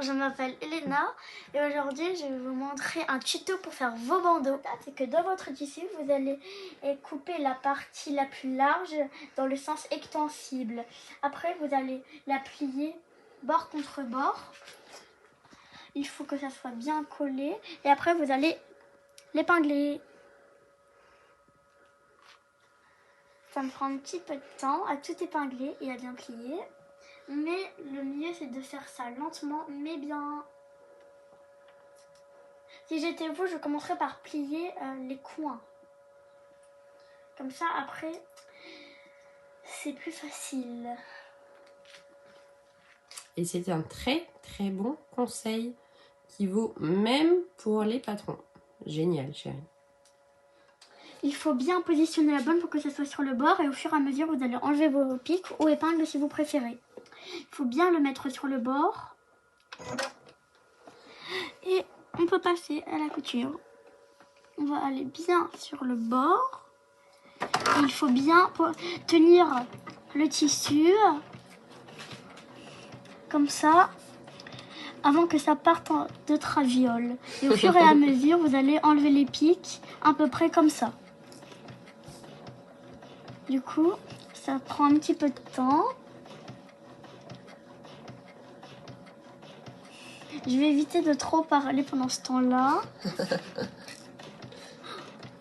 je m'appelle Elena et aujourd'hui je vais vous montrer un tuto pour faire vos bandeaux. C'est que dans votre tissu, vous allez couper la partie la plus large dans le sens extensible. Après, vous allez la plier bord contre bord. Il faut que ça soit bien collé et après vous allez l'épingler. Ça me prend un petit peu de temps à tout épingler et à bien plier. Mais le mieux, c'est de faire ça lentement, mais bien. Si j'étais vous, je commencerais par plier les coins. Comme ça, après, c'est plus facile. Et c'est un très très bon conseil qui vaut même pour les patrons. Génial, chérie. Il faut bien positionner la bonne pour que ça soit sur le bord et au fur et à mesure, vous allez enlever vos pics ou épingles si vous préférez. Il faut bien le mettre sur le bord. Et on peut passer à la couture. On va aller bien sur le bord. Et il faut bien tenir le tissu comme ça avant que ça parte de traviole. Et au fur et à mesure, vous allez enlever les pics à peu près comme ça. Du coup, ça prend un petit peu de temps. Je vais éviter de trop parler pendant ce temps-là.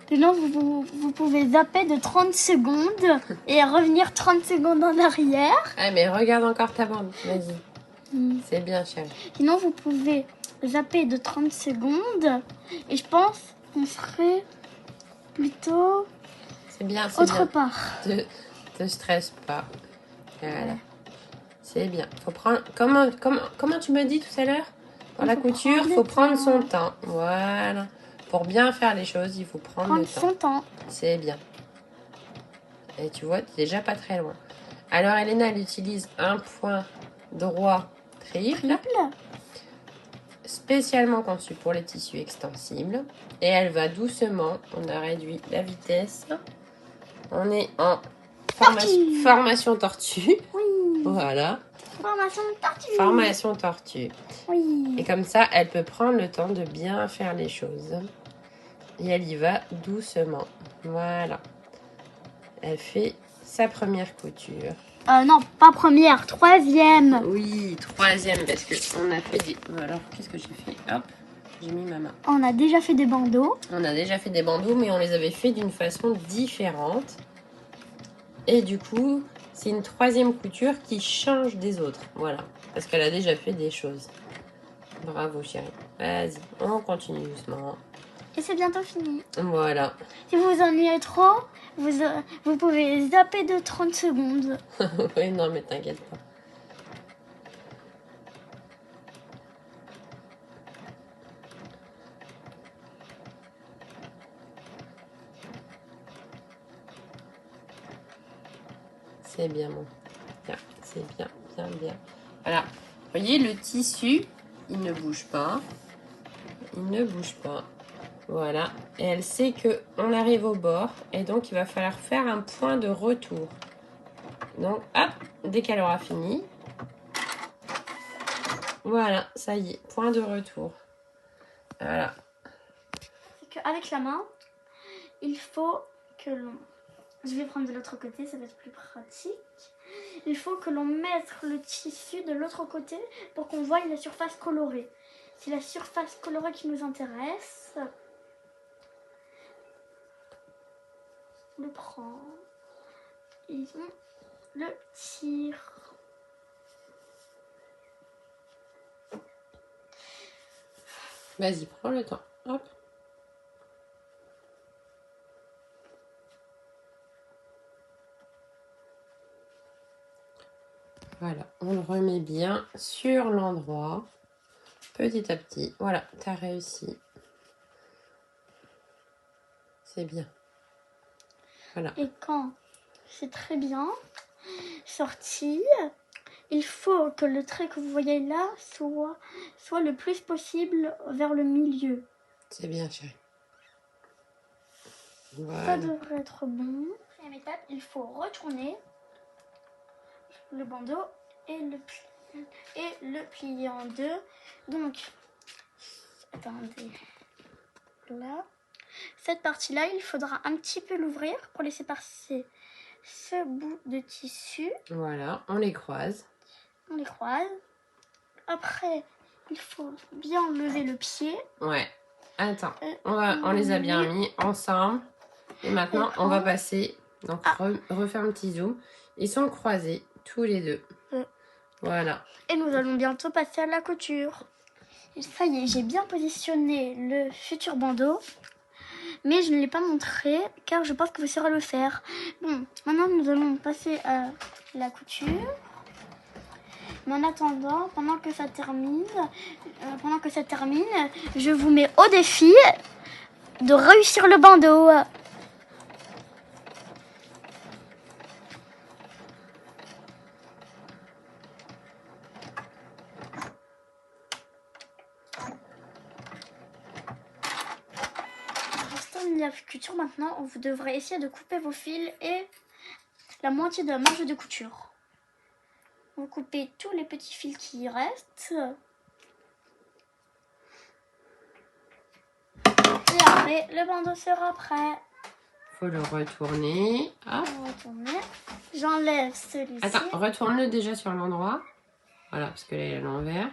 Sinon, vous pouvez zapper de 30 secondes et revenir 30 secondes en arrière. Ah, mais regarde encore ta bande, vas-y. C'est bien, chérie. Sinon, vous pouvez zapper de 30 secondes et je pense qu'on serait plutôt bien, autre part. Te stresse pas. Voilà. C'est bien. Faut prendre. Comment tu m'as dit tout à l'heure? Pour la couture, il faut prendre son temps. Voilà. Pour bien faire les choses, il faut prendre le temps. Son temps. C'est bien. Et tu vois, tu n'es déjà pas très loin. Alors, Elena, elle utilise un point droit triple. Spécialement conçu pour les tissus extensibles. Et elle va doucement. On a réduit la vitesse. On est en formation tortue. Oui. Voilà. Formation tortue. Formation tortue. Oui. Et comme ça, elle peut prendre le temps de bien faire les choses. Et elle y va doucement. Voilà. Elle fait sa première couture. Non, pas première, troisième. Oui, troisième, parce qu'on a fait des... Alors, qu'est-ce que j'ai fait? Hop, j'ai mis ma main. On a déjà fait des bandeaux. On a déjà fait des bandeaux, mais on les avait fait d'une façon différente. Et du coup, c'est une troisième couture qui change des autres. Voilà, parce qu'elle a déjà fait des choses. Bravo, chérie. Vas-y, on continue doucement. Et c'est bientôt fini. Voilà. Si vous vous ennuyez trop, vous pouvez zapper de 30 secondes. Oui, non, mais t'inquiète pas. C'est bien, mon. Bien, c'est bien, bien, bien. Voilà. Vous voyez, le tissu, il ne bouge pas. Il ne bouge pas. Voilà. Et elle sait qu'on arrive au bord. Et donc, il va falloir faire un point de retour. Donc, hop, dès qu'elle aura fini. Voilà, ça y est, point de retour. Voilà. C'est qu'avec la main, il faut que l'on... Je vais prendre de l'autre côté, ça va être plus pratique. Il faut que l'on mette le tissu de l'autre côté pour qu'on voie la surface colorée. C'est la surface colorée qui nous intéresse. On le prend et on le tire. Vas-y, prends le temps. Hop. Voilà, on le remet bien sur l'endroit, petit à petit. Voilà, t'as réussi. C'est bien. Voilà. Et quand c'est très bien sorti, il faut que le trait que vous voyez là soit le plus possible vers le milieu. C'est bien, chérie. Voilà. Ça devrait être bon. Deuxième étape, il faut retourner le bandeau et le plier. et le plier en deux. Donc, attendez, là. Cette partie-là, il faudra un petit peu l'ouvrir pour laisser passer ce bout de tissu. Voilà, on les croise. On les croise. Après, il faut bien lever le pied. Ouais. Attends, on les a bien mis ensemble. Et maintenant, on va passer. Donc, refaire un petit zoom. Ils sont croisés, tous les deux. Voilà. Et nous allons bientôt passer à la couture. Et ça y est, j'ai bien positionné le futur bandeau. Mais je ne l'ai pas montré car je pense que vous saurez le faire. Bon, maintenant nous allons passer à la couture. Mais en attendant, pendant que ça termine, je vous mets au défi de réussir le bandeau. La couture maintenant, vous devrez essayer de couper vos fils et la moitié de la marge de couture. Vous coupez tous les petits fils qui restent. Et après, le bandeau sera prêt. Faut le retourner. Hop. J'enlève celui-ci. Attends, retourne-le déjà sur l'endroit. Voilà, parce que là, il est à l'envers.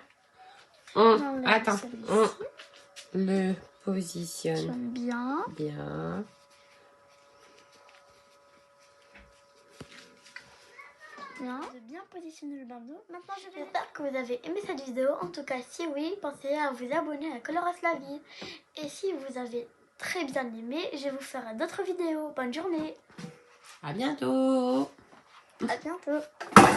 Attends, on le positionne bien. Bien. De bien positionner le bandeau. Maintenant, j'espère que vous avez aimé cette vidéo. En tout cas, si oui, pensez à vous abonner à Coloras la vie. Et si vous avez très bien aimé, je vous ferai d'autres vidéos. Bonne journée. À bientôt. À bientôt.